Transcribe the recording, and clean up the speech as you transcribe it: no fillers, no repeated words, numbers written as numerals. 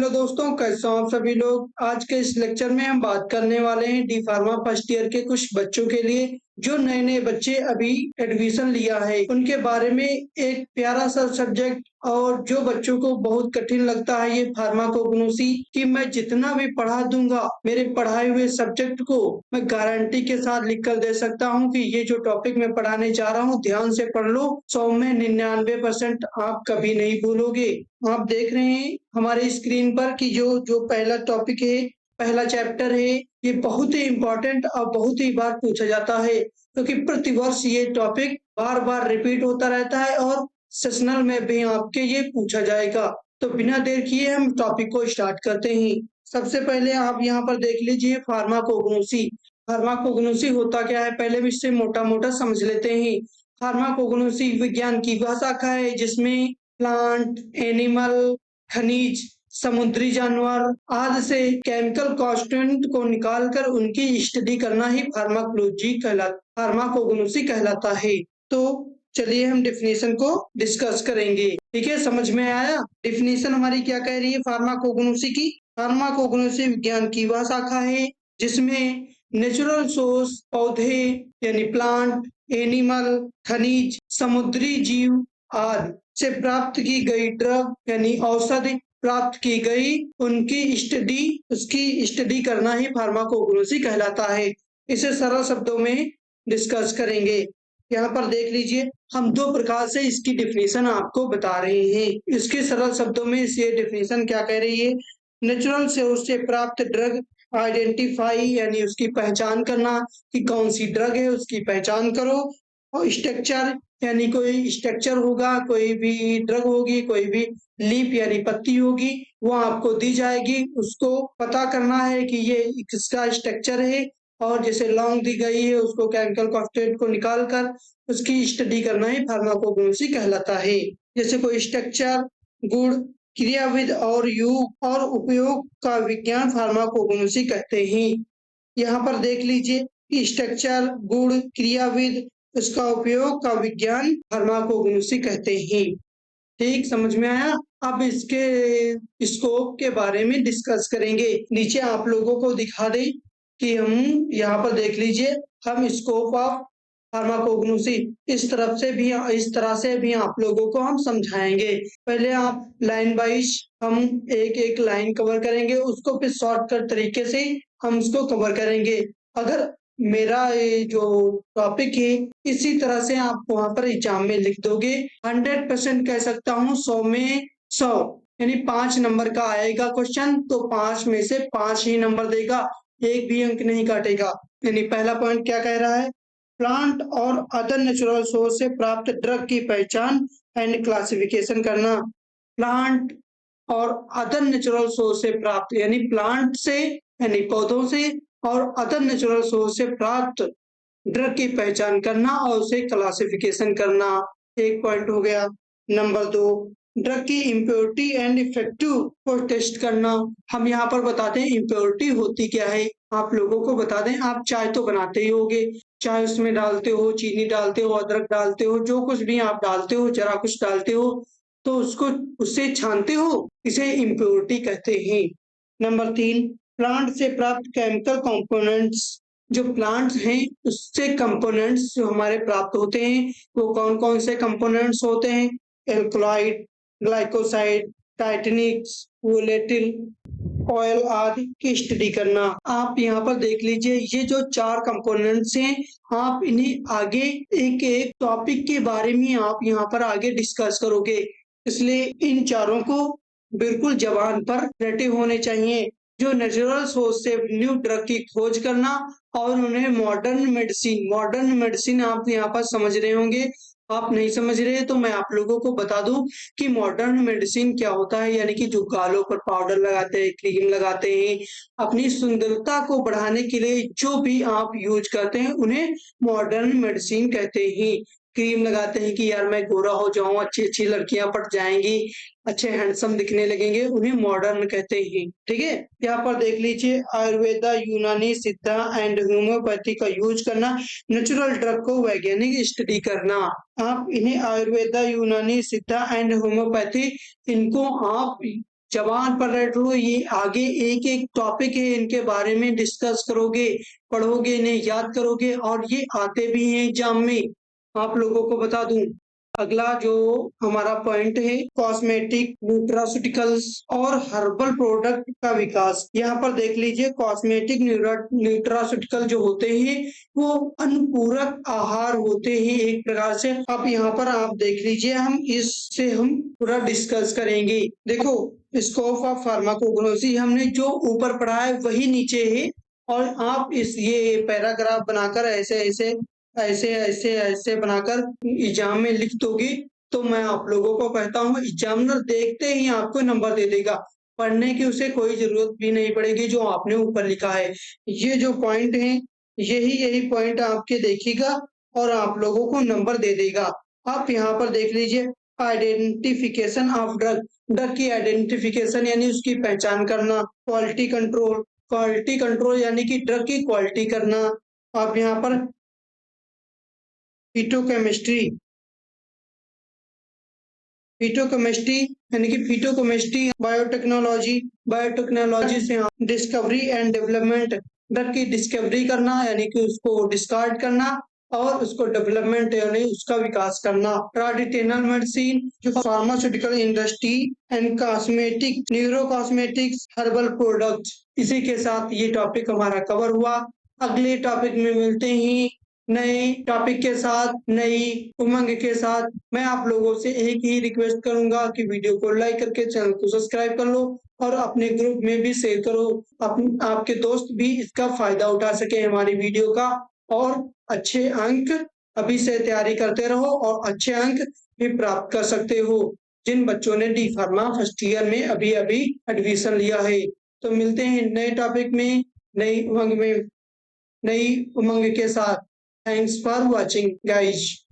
Hello दोस्तों, कैसे हो आप सभी लोग। आज के इस लेक्चर में हम बात करने वाले हैं डी फार्मा फर्स्ट ईयर के कुछ बच्चों के लिए जो नए नए बच्चे अभी एडमिशन लिया है उनके बारे में। एक प्यारा सा सब्जेक्ट और जो बच्चों को बहुत कठिन लगता है ये फार्माकोग्नोसी, कि मैं जितना भी पढ़ा दूंगा मेरे पढ़ाए हुए सब्जेक्ट को मैं गारंटी के साथ लिख कर दे सकता हूँ कि ये जो टॉपिक मैं पढ़ाने जा रहा हूँ ध्यान से पढ़ लो, 100 में 99% आप कभी नहीं भूलोगे। आप देख रहे हैं हमारे स्क्रीन पर कि जो जो पहला टॉपिक है, पहला चैप्टर है, ये बहुत ही इम्पोर्टेंट और बहुत ही बार पूछा जाता है क्योंकि प्रतिवर्ष ये टॉपिक बार बार रिपीट होता रहता है और सेशनल में भी आपके ये पूछा जाएगा। तो बिना देर किए हम टॉपिक को स्टार्ट करते हैं। सबसे पहले आप यहाँ पर देख लीजिए फार्माकोग्नोसी। फार्माकोग्नोसी होता क्या है, पहले भी इससे मोटा मोटा समझ लेते हैं। फार्माकोग्नोसी विज्ञान की वह शाखा है जिसमें प्लांट, एनिमल, खनिज, समुद्री जानवर आदि से केमिकल कांस्टेंट को निकालकर उनकी स्टडी करना ही फार्माकोग्नोसी कहलाता है। तो चलिए हम डेफिनेशन को डिस्कस करेंगे। ठीक है, समझ में आया। डेफिनेशन हमारी क्या कह रही है फार्माकोग्नोसी की। फार्माकोग्नोसी विज्ञान की वह शाखा है जिसमें नेचुरल सोर्स पौधे यानी प्लांट, एनिमल, खनिज, समुद्री जीव आदि से प्राप्त की गई ड्रग यानी औषधि प्राप्त की गई उसकी स्टडी करना ही फार्माकोग्नोसी कहलाता है। इसे सरल शब्दों में डिस्कस करेंगे। यहाँ पर देख लीजिए, हम दो प्रकार से इसकी डेफिनेशन आपको बता रहे हैं। इसके सरल शब्दों में ये डेफिनेशन क्या कह रही है, नेचुरल सोर्स से प्राप्त ड्रग आइडेंटिफाई यानी उसकी पहचान करना कि कौन सी ड्रग है उसकी पहचान करो। और स्ट्रक्चर यानी कोई स्ट्रक्चर होगा, कोई भी ड्रग होगी, कोई भी लीफ यानी पत्ती होगी वो आपको दी जाएगी, उसको पता करना है कि ये किसका स्ट्रक्चर है और जैसे लॉन्ग दी गई है उसको केमिकल कांस्टेंट को निकालकर उसकी स्टडी करना ही फार्माकोग्नोसी कहलाता है। जैसे कोई स्ट्रक्चर, गुण, क्रियाविध और युग और उपयोग का विज्ञान फार्माकोग्नोसी कहते हैं। यहाँ पर देख लीजिए, स्ट्रक्चर, गुण, क्रियाविध, उसका उपयोग का विज्ञान फार्माकोग्नोसी कहते हैं। ठीक, समझ में आया। अब इसके स्कोप के बारे में डिस्कस करेंगे। नीचे आप लोगों को दिखा दें कि हम यहाँ पर देख लीजिए, हम स्कोप ऑफ फार्माकोग्नोसी इस तरह से भी आप लोगों को हम समझाएंगे। पहले आप लाइन वाइज हम एक एक लाइन कवर करेंगे, उसको फिर शॉर्टकट तरीके से हम उसको कवर करेंगे। अगर मेरा ये जो टॉपिक है इसी तरह से आप वहां पर एग्जाम में लिख दोगे, 100% कह सकता हूँ 100 में 100 यानी 5 नंबर का आएगा क्वेश्चन, तो 5 में से 5 ही नंबर देगा, एक भी अंक नहीं काटेगा। यानी पहला पॉइंट क्या कह रहा है, प्लांट और अदर नेचुरल सोर्स से प्राप्त ड्रग की पहचान एंड क्लासिफिकेशन करना। प्लांट और अदर नेचुरल सोर्स से प्राप्त यानी प्लांट से यानी पौधों से और अदर नेचुरल सोर्स से प्राप्त ड्रग की पहचान करना और उसे क्लासिफिकेशन करना, एक पॉइंट हो गया। नंबर 2, ड्रग की इम्प्योरिटी एंड इफेक्टिव को टेस्ट करना। हम यहाँ पर बताते हैं इम्प्योरिटी होती क्या है, आप लोगों को बता दें। आप चाय तो बनाते ही होगे, चाय उसमें डालते हो, चीनी डालते हो, अदरक डालते हो, जो कुछ भी आप डालते हो, जरा कुछ डालते हो तो उससे छानते हो, इसे इम्प्योरिटी कहते हैं। नंबर 3, प्लांट से प्राप्त केमिकल कंपोनेंट्स। जो प्लांट्स हैं उससे कंपोनेंट्स जो हमारे प्राप्त होते हैं वो कौन कौन से कंपोनेंट्स होते हैं, एल्कलॉइड, ग्लाइकोसाइड, टाइटेनिक्स, वोलेटिल ऑयल आदि की स्टडी करना। आप यहाँ पर देख लीजिए, ये जो 4 कंपोनेंट्स हैं आप इन्हें आगे एक एक टॉपिक के बारे में आप यहाँ पर आगे डिस्कस करोगे, इसलिए इन चारों को बिल्कुल जबान पर रटे होने चाहिए। जो नेचुरल सोर्स से न्यू ड्रग की खोज करना और उन्हें मॉडर्न मेडिसिन आप यहाँ पर समझ रहे होंगे। आप नहीं समझ रहे तो मैं आप लोगों को बता दूं कि मॉडर्न मेडिसिन क्या होता है, यानी कि जो गालों पर पाउडर लगाते हैं, क्रीम लगाते हैं, अपनी सुंदरता को बढ़ाने के लिए जो भी आप यूज करते हैं उन्हें मॉडर्न मेडिसिन कहते हैं। क्रीम लगाते हैं कि यार मैं गोरा हो जाऊं, अच्छी अच्छी लड़कियां पट जाएंगी, अच्छे हैंडसम दिखने लगेंगे, उन्हें मॉडर्न कहते हैं। ठीक है, यहाँ पर देख लीजिए, आयुर्वेदा, यूनानी, सिद्धा एंड होम्योपैथी का यूज करना, नेचुरल ड्रग को वैज्ञानिक स्टडी करना। आप इन्हें आयुर्वेदा, यूनानी, सिद्धा एंड होम्योपैथी, इनको आप जबान पर रट लो, ये आगे एक एक टॉपिक है, इनके बारे में डिस्कस करोगे, पढ़ोगे, इन्हें याद करोगे और ये आते भी हैं एग्जाम में। आप लोगों को बता दूं, अगला जो हमारा पॉइंट है, कॉस्मेटिक, न्यूट्रास्यूटिकल्स और हर्बल प्रोडक्ट का विकास। यहाँ पर देख लीजिए, कॉस्मेटिक, न्यूट्रास्यूटिकल जो होते हैं वो अनुपूरक आहार होते हैं एक प्रकार से। अब यहाँ पर आप देख लीजिए, हम पूरा डिस्कस करेंगे। देखो, स्कोप ऑफ फार्माकोग्नोसी हमने जो ऊपर पढ़ा है वही नीचे है, और आप ये पैराग्राफ बनाकर ऐसे बनाकर एग्जाम में लिख दोगे तो मैं आप लोगों को कहता हूँ एग्जामिनर देखते ही आपको नंबर दे देगा। पढ़ने की उसे कोई जरूरत भी नहीं पड़ेगी, जो आपने ऊपर लिखा है। ये जो पॉइंट है, यही पॉइंट आपके देखेगा और आप लोगों को नंबर दे देगा। आप यहाँ पर देख लीजिए, आइडेंटिफिकेशन ऑफ ड्रग की आइडेंटिफिकेशन यानी उसकी पहचान करना, क्वालिटी कंट्रोल यानी कि ड्रग की क्वालिटी करना। आप यहाँ पर फिटोकेमिस्ट्री यानी कि फिटोकेमिस्ट्री, बायोटेक्नोलॉजी से डिस्कवरी एंड डेवलपमेंट, ड्रग की डिस्कवरी करना यानी कि उसको डिस्कार्ड करना और उसको डेवलपमेंट यानी उसका विकास करना। ट्रेडिशनल मेडिसिन, जो pharmaceutical industry and cosmetic, neuro cosmetics, herbal product. इसी के साथ ये टॉपिक हमारा कवर हुआ। अगले टॉपिक में मिलते हैं नए टॉपिक के साथ, नई उमंग के साथ। मैं आप लोगों से एक ही रिक्वेस्ट करूंगा कि वीडियो को लाइक करके चैनल को सब्सक्राइब कर लो और अपने ग्रुप में भी शेयर करो, आपके दोस्त भी इसका फायदा उठा सके हमारी वीडियो का, और अच्छे अंक अभी से तैयारी करते रहो और अच्छे अंक भी प्राप्त कर सकते हो, जिन बच्चों ने डी फार्मा फर्स्ट ईयर में अभी एडमिशन लिया है। तो मिलते हैं नए टॉपिक में, नई उमंग के साथ। Thanks for watching, guys.